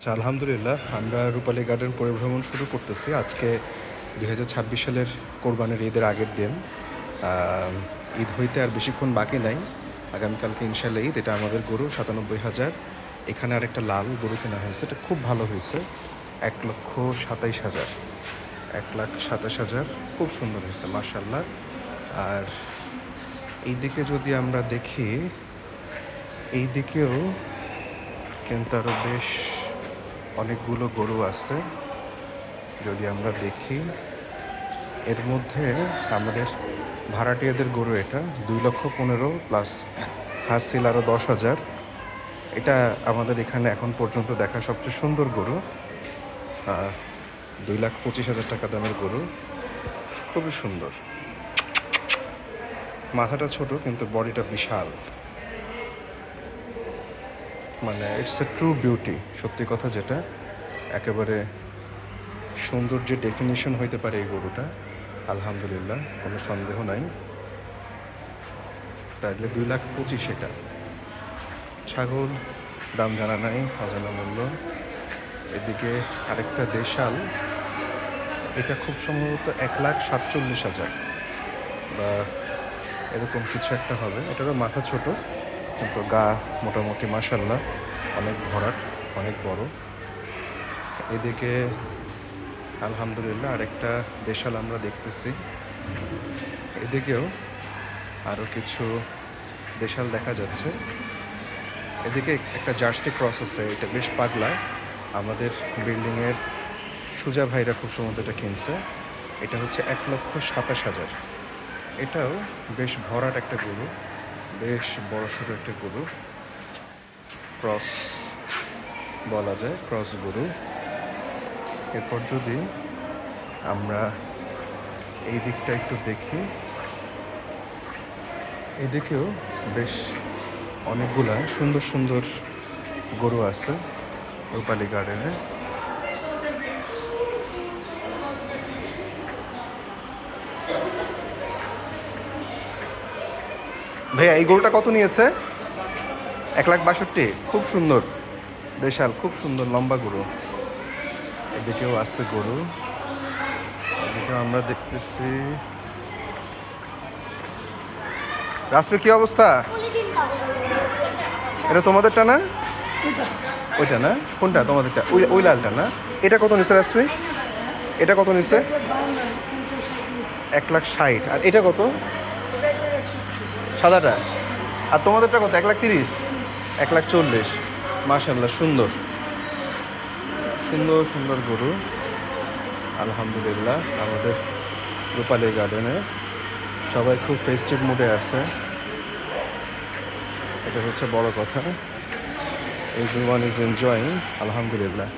আচ্ছা, আলহামদুলিল্লাহ আমরা রূপালী গার্ডেন পরিভ্রমণ শুরু করতেছি আজকে 2026 সালের কোরবানির ঈদের আগের দিন। ঈদ হইতে আর বেশিক্ষণ বাকি নাই, আগামীকালকে ইনশাল্লাহ ঈদ। এটা আমাদের গরু 97,000। এখানে আরেকটা লাল গরু কেনা হয়েছে, এটা খুব ভালো হয়েছে, 1,27,000, 1,27,000, খুব সুন্দর হয়েছে মাশাল্লাহ। আর এই দিকে যদি আমরা দেখি, এই দিকেও কিন্তু আরও বেশ অনেকগুলো গরু আছে। যদি আমরা দেখি, এর মধ্যে আমাদের ভাড়াটিয়াদের গরু এটা 2,15,000 প্লাস হাসিল আরও 10,000। এটা আমাদের এখানে এখন পর্যন্ত দেখা সবচেয়ে সুন্দর গরু। 2,25,000 টাকা দামের গরু, খুবই সুন্দর। মাথাটা ছোট কিন্তু বডিটা বিশাল, মানে ইটস এ ট্রু বিউটি। সত্যি কথা যেটা, একেবারে সৌন্দর্যের ডেফিনিশন হইতে পারে এই গরুটা, আলহামদুলিল্লাহ, কোনো সন্দেহ নাই। তাহলে 2,25,000 এটা। ছাগল দাম জানা নাই, অজানা মূল্য। এদিকে আরেকটা দেশাল, এটা খুব সম্ভবত 1,47,000 বা এরকম কিছু একটা হবে। এটারও মাথা ছোট কিন্তু গা মোটামুটি মাশাল্লাহ অনেক ভরাট, অনেক বড়। এদিকে আলহামদুলিল্লাহ আরেকটা দেশাল আমরা দেখতেছি। এদিকেও আরও কিছু দেশাল দেখা যাচ্ছে। এদিকে একটা জার্সি ক্রস আছে, এটা বেশ পাগলা। আমাদের বিল্ডিংয়ের সুজা ভাইরা খুব সম্ভবত এটা কিনছে। এটা হচ্ছে 1,27,000। এটাও বেশ ভরাট একটা গরু, বেশ বড়সড় একটা গরু, ক্রস বলা যায়, ক্রস গরু। এরপর যদি আমরা এই দিকটা একটু দেখি, এদিকেও বেশ অনেকগুলা সুন্দর সুন্দর গরু আছে রূপালী গার্ডেনে। ভাইয়া এই গরুটা কত নিয়েছে? 1,62,000। খুব সুন্দর দেশাল, খুব সুন্দর লম্বা গরু। এদিকেও আছে গরু, এদিকেও আমরা দেখতেছি। রাস্তা কি অবস্থা? এটা তোমাদেরটা না? ওইটা না? কোনটা তোমাদেরটা? ওই লালটা না? এটা কত নিচ্ছে রাসমি? এটা কত নিচ্ছে? 1,60,000। আর এটা কত? সাদাটা? আর তোমাদেরটা কত? 1,30,000, 1,40,000। মাশাল্লাহ, সুন্দর সুন্দর সুন্দর গরু আলহামদুলিল্লাহ। আমাদের রূপালী গার্ডেনে সবাই খুব ফেস্টিভ মুডে আছে, এটা হচ্ছে বড় কথা। এভরিওয়ান ইজ এনজয়িং, আলহামদুলিল্লাহ।